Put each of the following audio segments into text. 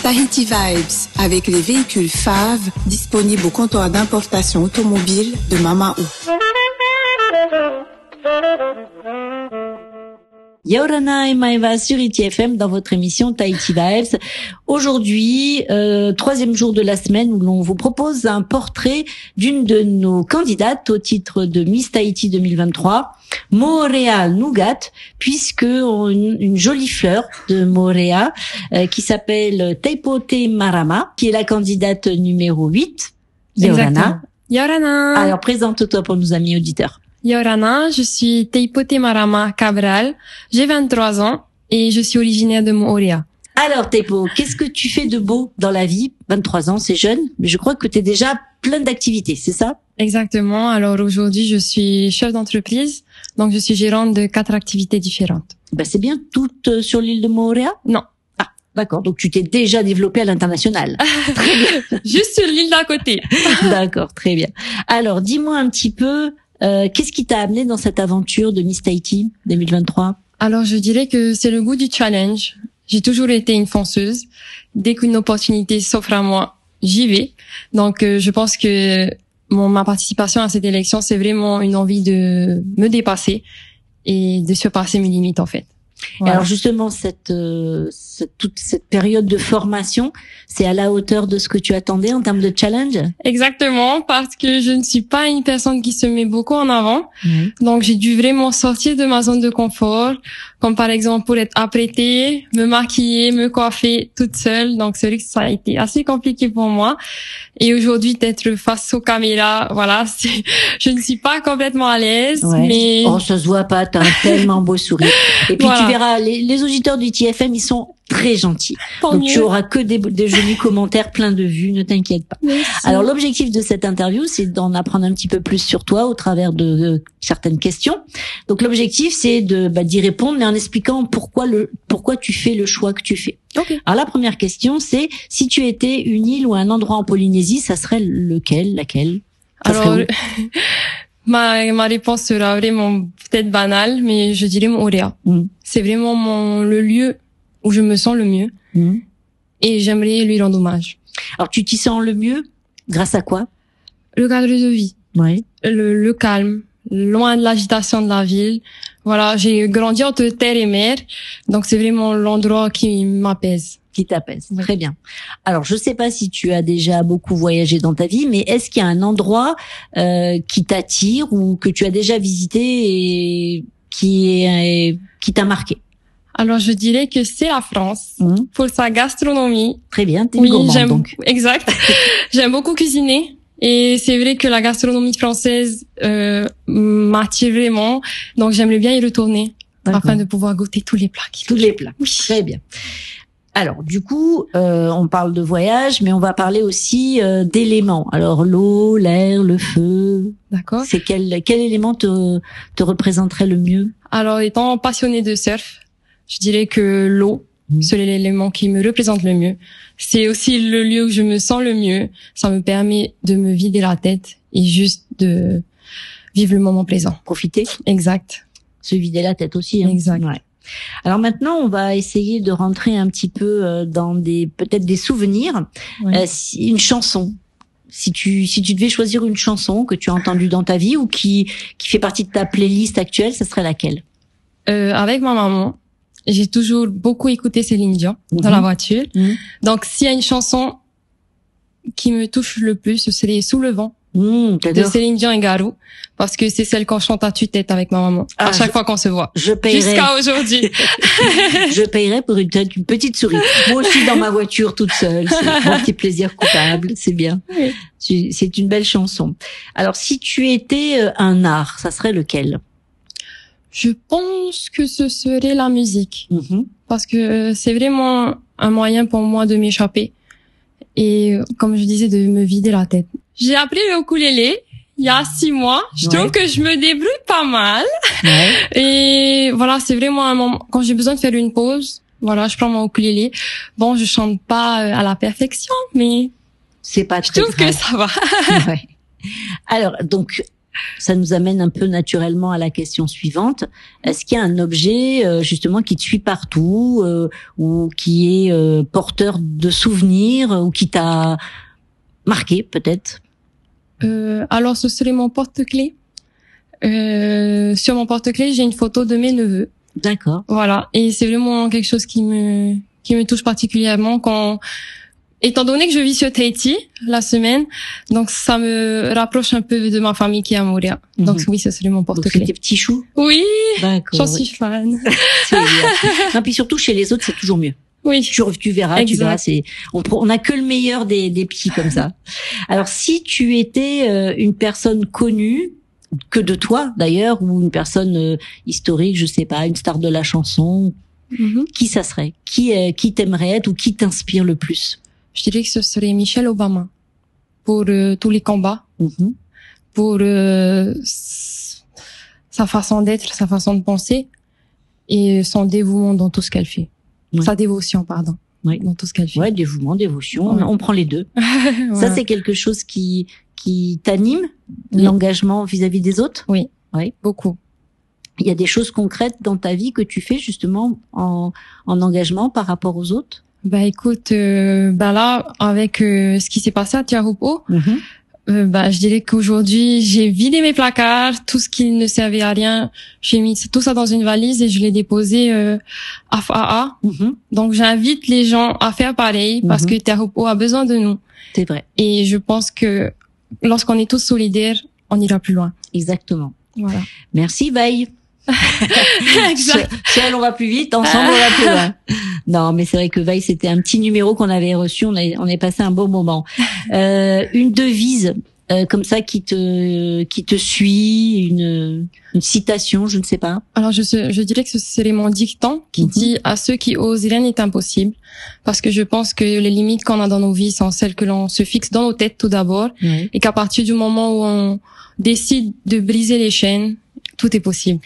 Tahiti Vibes, avec les véhicules FAV disponibles au comptoir d'importation automobile de Mamaou. Yaorana et Maeva sur ITFM dans votre émission Tahiti Vibes. Aujourd'hui, troisième jour de la semaine où l'on vous propose un portrait d'une de nos candidates au titre de Miss Tahiti 2023, Moorea Nougat, puisque une jolie fleur de Moorea qui s'appelle Teipote Marama, qui est la candidate numéro 8. Yaorana. Yaorana. Alors présente-toi pour nos amis auditeurs. Yaorana, je suis Teipote Marama Cabral, j'ai 23 ans et je suis originaire de Moorea. Alors Teipo, qu'est-ce que tu fais de beau dans la vie? 23 ans, c'est jeune, mais je crois que tu es déjà plein d'activités, c'est ça? Exactement, alors aujourd'hui je suis chef d'entreprise, donc je suis gérante de 4 activités différentes. Ben c'est bien, toutes sur l'île de Moorea? Non. Ah, d'accord, donc tu t'es déjà développée à l'international. Très bien. Juste sur l'île d'à côté. D'accord, très bien. Alors dis-moi un petit peu... qu'est-ce qui t'a amené dans cette aventure de Miss Tahiti 2023? Alors, je dirais que c'est le goût du challenge. J'ai toujours été une fonceuse. Dès qu'une opportunité s'offre à moi, j'y vais. Donc, je pense que ma participation à cette élection, c'est vraiment une envie de me dépasser et de surpasser mes limites, en fait. Voilà. Alors justement, toute cette période de formation, c'est à la hauteur de ce que tu attendais en termes de challenge? Exactement, parce que je ne suis pas une personne qui se met beaucoup en avant. Donc, j'ai dû vraiment sortir de ma zone de confort, comme par exemple pour être apprêtée, me maquiller, me coiffer toute seule. Donc, c'est vrai que ça a été assez compliqué pour moi. Et aujourd'hui, d'être face aux caméras, voilà, je ne suis pas complètement à l'aise. Ouais. Mais... Oh, ça se voit pas, t'as un tellement beau sourire. Et puis voilà. Tu verras, les auditeurs du TFM, ils sont très gentils. Tant Donc mieux. tu auras que des jolis commentaires, plein de vues, ne t'inquiète pas. Merci. Alors l'objectif de cette interview, c'est d'en apprendre un petit peu plus sur toi au travers de certaines questions. Donc l'objectif, c'est d'y répondre, mais en expliquant pourquoi tu fais le choix que tu fais. Okay. Alors la première question, c'est si tu étais une île ou un endroit en Polynésie, ça serait laquelle? Alors ma réponse sera vraiment peut-être banale, mais je dirais Moorea. C'est vraiment le lieu où je me sens le mieux. Et j'aimerais lui rendre hommage. Alors tu t'y sens le mieux grâce à quoi? Le cadre de vie. Ouais. Le calme, loin de l'agitation de la ville. Voilà, j'ai grandi entre terre et mer, donc c'est vraiment l'endroit qui m'apaise. Qui t'apaise. Oui. Très bien. Alors, je sais pas si tu as déjà beaucoup voyagé dans ta vie, mais est-ce qu'il y a un endroit qui t'attire ou que tu as déjà visité et qui t'a marqué? Alors, je dirais que c'est la France pour sa gastronomie. Très bien, t'es une gourmande, donc. Exact. J'aime beaucoup cuisiner. Et c'est vrai que la gastronomie française m'attire vraiment, donc j'aimerais bien y retourner afin de pouvoir goûter tous les plats. Tous les plats. Oui. Très bien. Alors, du coup, on parle de voyage, mais on va parler aussi d'éléments. Alors, l'eau, l'air, le feu. D'accord. C'est quel élément te représenterait le mieux? Alors, étant passionnée de surf, je dirais que l'eau, c'est l'élément qui me représente le mieux. C'est aussi le lieu où je me sens le mieux. Ça me permet de me vider la tête et juste de vivre le moment présent. Profiter. Exact. Se vider la tête aussi. Hein. Exact. Ouais. Alors maintenant, on va essayer de rentrer un petit peu dans peut-être des souvenirs. Ouais. Une chanson. Si tu devais choisir une chanson que tu as entendue dans ta vie ou qui fait partie de ta playlist actuelle, ça serait laquelle? Avec ma maman, j'ai toujours beaucoup écouté Céline Dion dans la voiture. Donc, s'il y a une chanson qui me touche le plus, ce serait Sous le vent de Céline Dion et Garou, parce que c'est celle qu'on chante à tue-tête avec ma maman à chaque fois qu'on se voit. Je paierais. Jusqu'à aujourd'hui. Je paierais pour une petite souris. Moi aussi dans ma voiture toute seule. C'est mon petit plaisir coupable. C'est bien. Oui. C'est une belle chanson. Alors, si tu étais un art, ça serait lequel? Je pense que ce serait la musique. Parce que c'est vraiment un moyen pour moi de m'échapper. Et comme je disais, de me vider la tête. J'ai appris le ukulélé il y a 6 mois. Je trouve que je me débrouille pas mal. Et voilà, c'est vraiment un moment, quand j'ai besoin de faire une pause, voilà, je prends mon ukulélé. Bon, je chante pas à la perfection, mais c'est pas je trouve que ça va. Alors, donc, ça nous amène un peu naturellement à la question suivante. Est-ce qu'il y a un objet justement qui te suit partout ou qui est porteur de souvenirs ou qui t'a marqué peut-être? Alors ce serait mon porte-clés. Sur mon porte-clés, j'ai une photo de mes neveux. D'accord. Voilà, et c'est vraiment quelque chose qui me touche particulièrement étant donné que je vis sur Tahiti la semaine, donc ça me rapproche un peu de ma famille qui est à Moorea. Donc oui, ça serait mon porte-clés. Donc c'est tes petits choux? Oui, d'accord. J'en suis fan. C'est bien. Non, puis surtout chez les autres, c'est toujours mieux. Oui. Tu verras, on n'a que le meilleur des petits comme ça. Alors si tu étais une personne connue, que de toi d'ailleurs, ou une personne historique, je sais pas, une star de la chanson, qui ça serait? Qui t'aimerait être ou qui t'inspire le plus? Je dirais que ce serait Michelle Obama pour tous les combats, pour sa façon d'être, sa façon de penser et son dévouement dans tout ce qu'elle fait. Oui. Sa dévotion, pardon. Oui. Dans tout ce qu'elle fait. Ouais, dévouement, dévotion, ouais. On prend les deux. Voilà. Ça, c'est quelque chose qui t'anime, l'engagement vis-à-vis des autres? Oui. Oui. Beaucoup. Il y a des choses concrètes dans ta vie que tu fais justement en engagement par rapport aux autres? Bah écoute, là avec ce qui s'est passé à Tiahupo, je dirais qu'aujourd'hui j'ai vidé mes placards, tout ce qui ne servait à rien, j'ai mis tout ça dans une valise et je l'ai déposé à FAA. Donc j'invite les gens à faire pareil parce que Tiahupo a besoin de nous. C'est vrai. Et je pense que lorsqu'on est tous solidaires, on ira plus loin. Exactement. Voilà. Merci Vaille. Seul on va plus vite, ensemble on va plus loin. Non, mais c'est vrai que Vaille, c'était un petit numéro qu'on avait reçu, on est passé un beau moment. Une devise comme ça qui te suit, une citation, je ne sais pas. Alors je dirais que ce serait mon dicton qui dit à ceux qui osent, rien n'est impossible, parce que je pense que les limites qu'on a dans nos vies sont celles que l'on se fixe dans nos têtes tout d'abord, et qu'à partir du moment où on décide de briser les chaînes, tout est possible.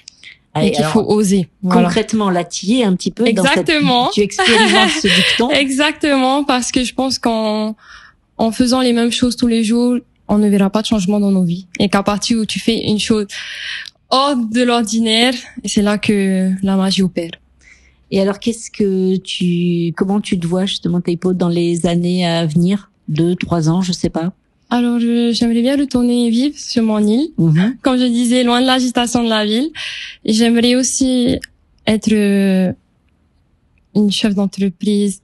Et qu'il faut oser. Voilà. Concrètement, là, tu es un petit peu exactement. Tu expérimentes ce dicton. Exactement, parce que je pense qu'en faisant les mêmes choses tous les jours, on ne verra pas de changement dans nos vies. Et qu'à partir où tu fais une chose hors de l'ordinaire, c'est là que la magie opère. Et alors, comment tu te vois justement, Taipo, dans les années à venir? 2, 3 ans, je sais pas. Alors, j'aimerais bien retourner vivre sur mon île, comme je disais, loin de l'agitation de la ville. Et j'aimerais aussi être une chef d'entreprise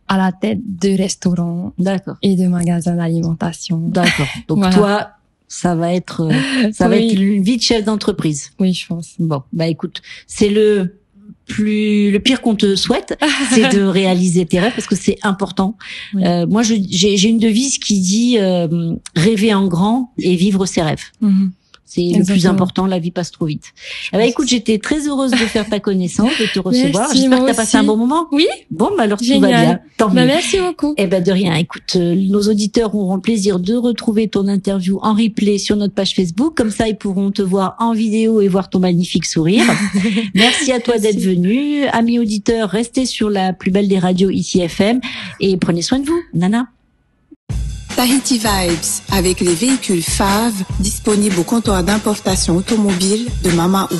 à la tête de restaurants, et de magasins d'alimentation. D'accord. Donc voilà. Toi, ça va être une vie de chef d'entreprise. Oui, je pense. Bon, bah écoute, c'est le pire qu'on te souhaite, c'est de réaliser tes rêves parce que c'est important. Oui. Moi, j'ai une devise qui dit rêver en grand et vivre ses rêves. C'est le plus important, la vie passe trop vite. Eh ben, écoute, j'étais très heureuse de faire ta connaissance, de te recevoir. J'espère que tu as passé un bon moment. Oui. Bon, bah alors tout va bien. Tant mieux. Merci beaucoup. Eh ben de rien. Écoute, nos auditeurs auront le plaisir de retrouver ton interview en replay sur notre page Facebook. Comme ça, ils pourront te voir en vidéo et voir ton magnifique sourire. Merci à toi d'être venu. Amis auditeurs, restez sur la plus belle des radios ici FM et prenez soin de vous. Nana. Tahiti Vibes, avec les véhicules FAV disponibles au comptoir d'importation automobile de Mama Ou.